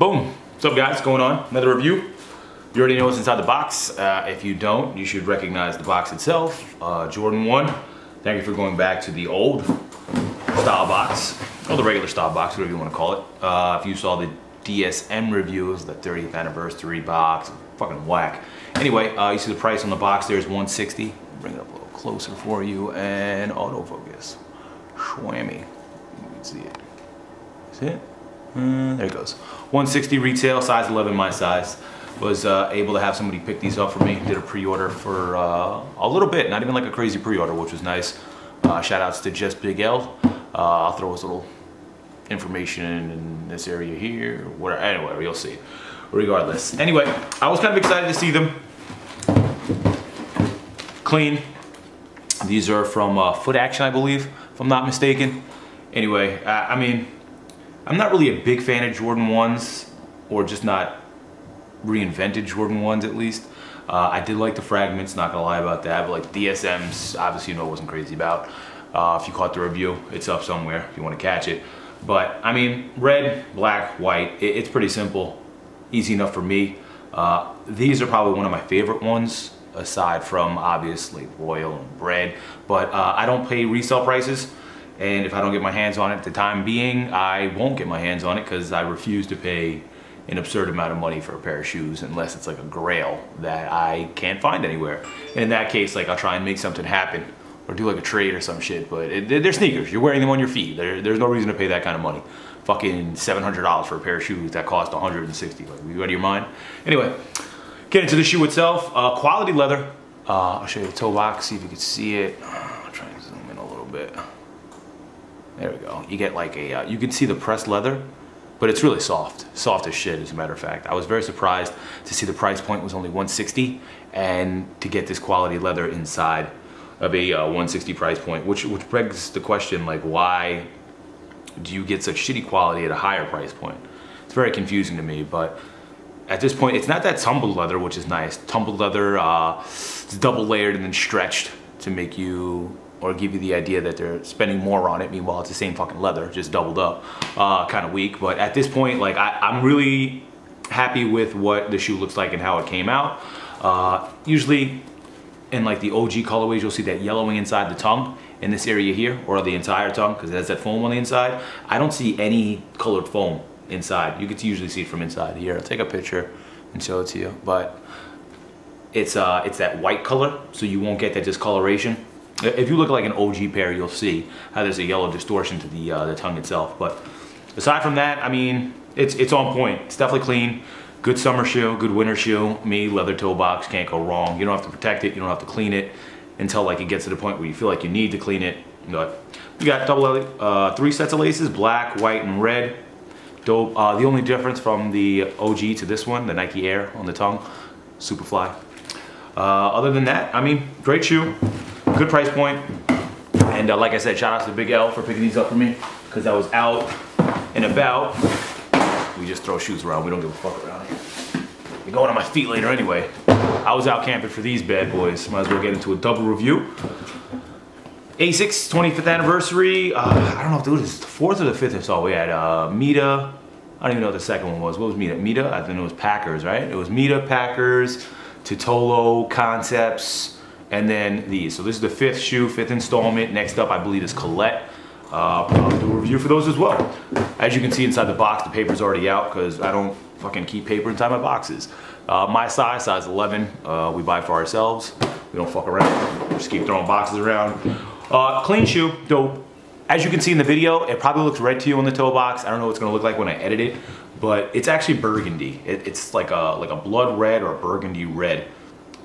Boom. What's up, guys? What's going on? Another review. You already know what's inside the box. If you don't, you should recognize the box itself. Jordan 1. Thank you for going back to the old style box, or the regular style box, whatever you want to call it. If you saw the DSM reviews, the 30th anniversary box, fucking whack. Anyway, you see the price on the box there is $160. Bring it up a little closer for you, and autofocus. Whammy. You can see it. See it? There it goes. $160 retail, size 11, my size. Was able to have somebody pick these up for me. Did a pre-order for a little bit, not even like a crazy pre-order, which was nice. Shout outs to Just Big L. I'll throw his little information in this area here, whatever. Anyway, you'll see. Regardless. Anyway, I was kind of excited to see them. Clean. These are from Foot Action, I believe, if I'm not mistaken. Anyway, I mean, I'm not really a big fan of Jordan 1s, or just not reinvented Jordan 1s at least. I did like the fragments, not gonna lie about that, but like DSMs, obviously you know I wasn't crazy about. If you caught the review, it's up somewhere if you want to catch it. But I mean, red, black, white, it's pretty simple, easy enough for me. These are probably one of my favorite ones, aside from obviously Royal and Bread, but I don't pay resale prices. And if I don't get my hands on it at the time being, I won't get my hands on it because I refuse to pay an absurd amount of money for a pair of shoes unless it's like a grail that I can't find anywhere. And in that case, like, I'll try and make something happen or do like a trade or some shit, but they're sneakers. You're wearing them on your feet. There's no reason to pay that kind of money. Fucking $700 for a pair of shoes that cost $160. Like, you out of your mind? Anyway, get into the shoe itself. Quality leather. I'll show you the toe box, see if you can see it. I'll try and zoom in a little bit. There we go. You get like a, you can see the pressed leather, but it's really soft. Soft as shit, as a matter of fact. I was very surprised to see the price point was only $160, and to get this quality leather inside of a $160 price point, which begs the question, like, why do you get such shitty quality at a higher price point? It's very confusing to me, but at this point, it's not that tumbled leather, which is nice. Tumbled leather, it's double layered and then stretched to make you, or give you the idea that they're spending more on it. Meanwhile, it's the same fucking leather, just doubled up. Kind of weak, but at this point, like, I'm really happy with what the shoe looks like and how it came out. Usually, in like the OG colorways, you'll see that yellowing inside the tongue in this area here, or the entire tongue, because it has that foam on the inside. I don't see any colored foam inside. You can usually see it from inside here. I'll take a picture and show it to you, but it's that white color, so you won't get that discoloration. If you look like an OG pair, you'll see how there's a yellow distortion to the tongue itself. But aside from that, I mean, it's on point. It's definitely clean. Good summer shoe, good winter shoe. Me, leather toe box, can't go wrong. You don't have to protect it, you don't have to clean it until like it gets to the point where you feel like you need to clean it. But we got 3 sets of laces, black, white, and red. Dope. The only difference from the OG to this one, the Nike Air on the tongue, super fly. Other than that, I mean, great shoe. Good price point, and like I said, shout out to Big L for picking these up for me, because I was out and about. We just throw shoes around, we don't give a fuck around here. You're going on my feet later anyway. I was out camping for these bad boys. Might as well get into a double review. Asics 25th anniversary. I don't know if it was the 4th or the 5th I saw. We had Mita. I don't even know what the second one was. What was Mita? Mita? I think it was Packers, right? It was Mita, Packers, Totolo, Concepts, and then these. So this is the 5th shoe, 5th installment. Next up, I believe, is Colette. I'll do a review for those as well. As you can see inside the box, the paper's already out because I don't fucking keep paper inside my boxes. My size 11, we buy for ourselves. We don't fuck around. Just keep throwing boxes around. Clean shoe, dope. As you can see in the video, it probably looks red to you on the toe box. I don't know what it's gonna look like when I edit it, but it's actually burgundy. It's like a blood red or a burgundy red,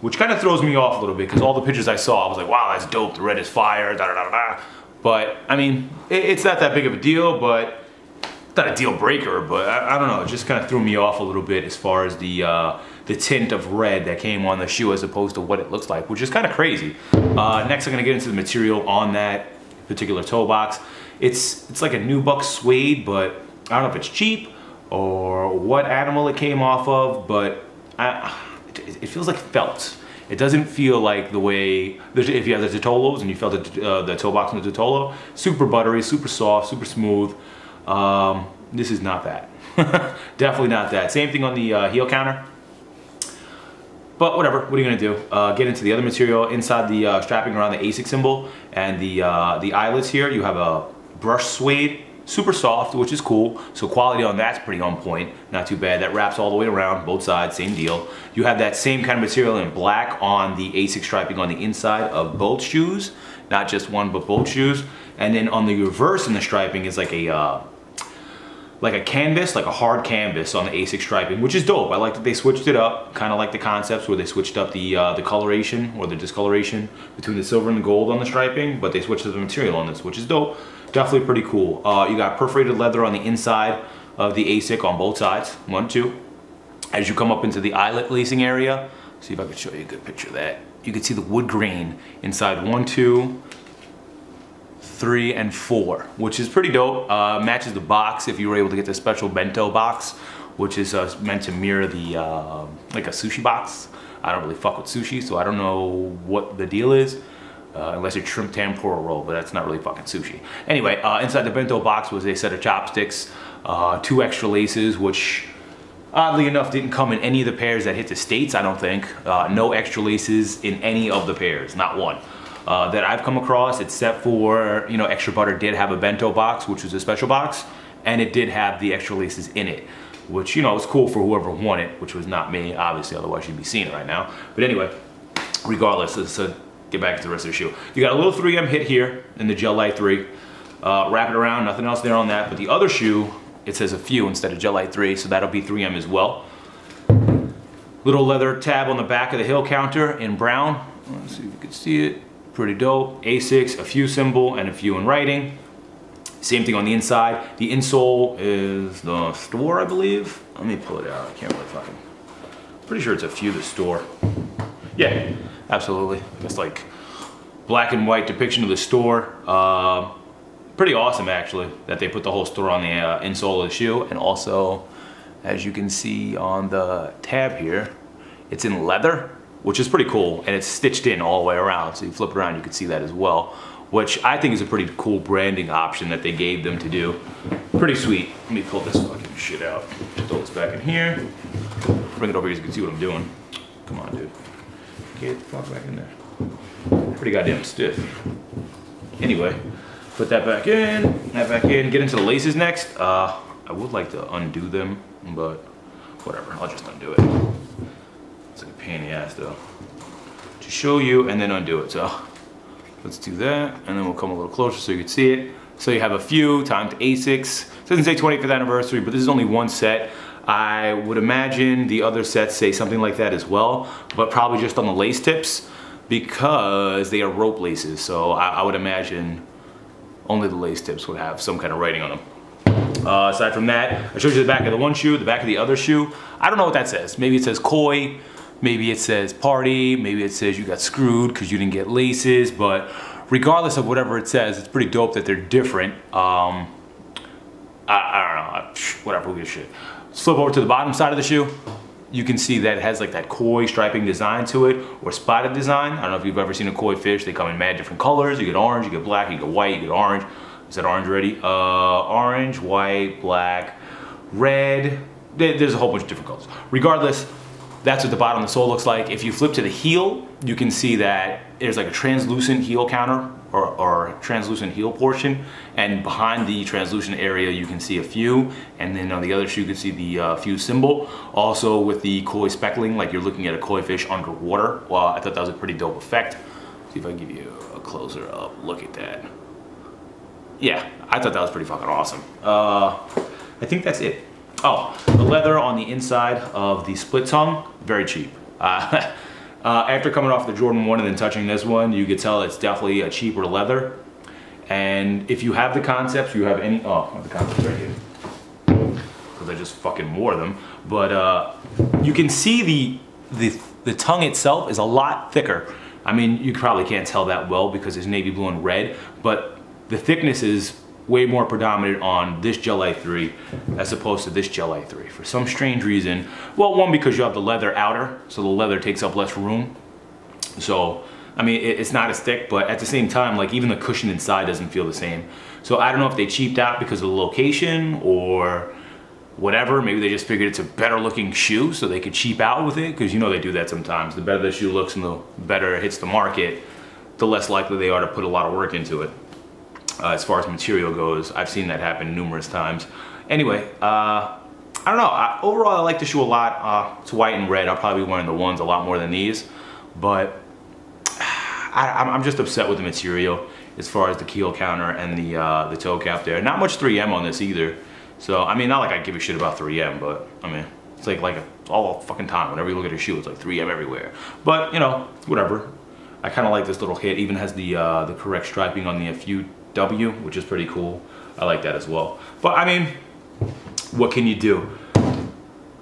which kind of throws me off a little bit because all the pictures I saw, I was like, wow, that's dope. The red is fire, da da da da. But I mean, it's not that big of a deal, but it's not a deal breaker. But I don't know, it just kind of threw me off a little bit as far as the tint of red that came on the shoe as opposed to what it looks like, which is kind of crazy. Next, I'm gonna get into the material on that particular toe box. It's like a nubuck suede, but I don't know if it's cheap or what animal it came off of, but it feels like felt. It doesn't feel like the way, if you have the Totolos and you felt the toe box on the Totolo, super buttery, super soft, super smooth. This is not that. Definitely not that. Same thing on the heel counter. But whatever, what are you gonna do? Get into the other material inside the strapping around the asics symbol and the eyelets here. You have a brushed suede, super soft, which is cool. So quality on that's pretty on point, not too bad. That wraps all the way around, both sides, same deal. You have that same kind of material in black on the asics striping on the inside of both shoes, not just one, but both shoes. And then on the reverse in the striping is like a canvas, like a hard canvas on the asics striping, which is dope. I like that they switched it up, kind of like the concepts where they switched up the coloration or the discoloration between the silver and the gold on the striping, but they switched up the material on this, which is dope. Definitely pretty cool. You got perforated leather on the inside of the asic on both sides, 1, 2. As you come up into the eyelet lacing area, see if I can show you a good picture of that. You can see the wood grain inside 1, 2, 3, and 4, which is pretty dope. Matches the box if you were able to get the special bento box, which is meant to mirror the like a sushi box. I don't really fuck with sushi, so I don't know what the deal is. Unless it's shrimp tempura roll, but that's not really fucking sushi. Anyway, inside the bento box was a set of chopsticks, 2 extra laces, which oddly enough didn't come in any of the pairs that hit the States, I don't think. No extra laces in any of the pairs, not one. That I've come across, except for, you know, Extrabutter did have a bento box, which was a special box, and it did have the extra laces in it, which, you know, was cool for whoever won it, which was not me, obviously, otherwise you'd be seeing it right now. But anyway, regardless, let's get back to the rest of the shoe. You got a little 3M hit here in the Gel Light 3. Wrap it around, nothing else there on that, but the other shoe, it says Afew instead of Gel Light 3, so that'll be 3M as well. Little leather tab on the back of the heel counter in brown. Let's see if you can see it. Pretty dope. Asics, Afew symbol, and Afew in writing. Same thing on the inside. The insole is the store, I believe. Let me pull it out. I can't really fucking. Pretty sure it's Afew, the store. Yeah, absolutely. It's like black and white depiction of the store. Pretty awesome, actually, that they put the whole store on the insole of the shoe. And also, as you can see on the tab here, it's in leather, which is pretty cool, and it's stitched in all the way around, so you flip it around, you can see that as well, which I think is a pretty cool branding option that they gave them to do. Pretty sweet. Let me pull this fucking shit out. Throw this back in here. Bring it over here so you can see what I'm doing. Come on, dude. Get the fuck back in there. Pretty goddamn stiff. Anyway, put that back in, get into the laces next. I would like to undo them, but whatever, I'll just undo it. It's like a pain in the ass though. To show you and then undo it. So let's do that, and then we'll come a little closer so you can see it. So you have Afew timed asics. It doesn't say 25th anniversary, but this is only one set. I would imagine the other sets say something like that as well, but probably just on the lace tips because they are rope laces. So I would imagine only the lace tips would have some kind of writing on them. Aside from that, I showed you the back of the one shoe, the back of the other shoe. I don't know what that says. Maybe it says koi, maybe it says party, maybe it says you got screwed because you didn't get laces, but regardless of whatever it says, it's pretty dope that they're different. I don't know, whatever, who gives a shit. Let's flip over to the bottom side of the shoe. You can see that it has like that koi striping design to it, or spotted design. I don't know if you've ever seen a koi fish. They come in mad different colors. You get orange, you get black, you get white, you get orange. Is that orange already? Orange, white, black, red. There's a whole bunch of different colors. Regardless, that's what the bottom of the sole looks like. If you flip to the heel, you can see that there's like a translucent heel counter or translucent heel portion. And behind the translucent area, you can see Afew. And then on the other shoe, you can see the Afew symbol. Also with the koi speckling, like you're looking at a koi fish underwater. Well, I thought that was a pretty dope effect. See if I can give you a closer up look at that. Yeah, I thought that was pretty fucking awesome. I think that's it. Oh, the leather on the inside of the split tongue, very cheap. After coming off the Jordan 1 and then touching this one, you could tell it's definitely a cheaper leather. And if you have the concepts, you have any, oh, I have the concepts right here. Because I just fucking wore them. But you can see the tongue itself is a lot thicker. I mean, you probably can't tell that well because it's navy blue and red, but the thickness is way more predominant on this Gel Light 3 as opposed to this Gel Light 3 for some strange reason. Well, one, because you have the leather outer, so the leather takes up less room. So I mean, it's not as thick, but at the same time, like even the cushion inside doesn't feel the same. So I don't know if they cheaped out because of the location or whatever. Maybe they just figured it's a better looking shoe so they could cheap out with it, because you know they do that sometimes. The better the shoe looks and the better it hits the market, the less likely they are to put a lot of work into it. As far as material goes, I've seen that happen numerous times. Anyway, I don't know. Overall, I like the shoe a lot. It's white and red. I'll probably be wearing the ones a lot more than these, but I'm just upset with the material as far as the keel counter and the toe cap there. Not much 3M on this either. So, I mean, not like I give a shit about 3M, but, I mean, it's like all fucking time. Whenever you look at a shoe, it's like 3M everywhere. But, you know, whatever. I kind of like this little hit. Even has the correct striping on the Afew W, which is pretty cool. I like that as well. But, I mean, what can you do?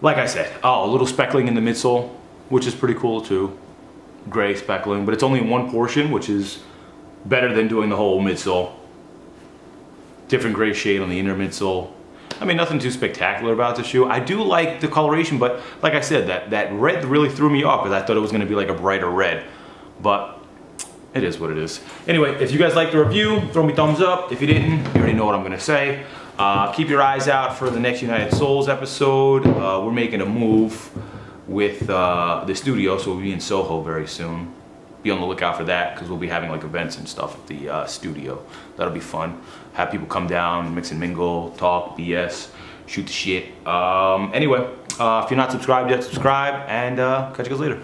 Like I said, a little speckling in the midsole, which is pretty cool too. Gray speckling, but it's only in one portion, which is better than doing the whole midsole. Different gray shade on the inner midsole. I mean, nothing too spectacular about the shoe. I do like the coloration, but like I said, that red really threw me off because I thought it was going to be like a brighter red. But it is what it is. Anyway, if you guys liked the review, throw me a thumbs up. If you didn't, you already know what I'm going to say. Keep your eyes out for the next United Soles episode. We're making a move with the studio, so we'll be in Soho very soon. Be on the lookout for that, because we'll be having like events and stuff at the studio. That'll be fun. Have people come down, mix and mingle, talk, BS, shoot the shit. Anyway, if you're not subscribed yet, subscribe, and catch you guys later.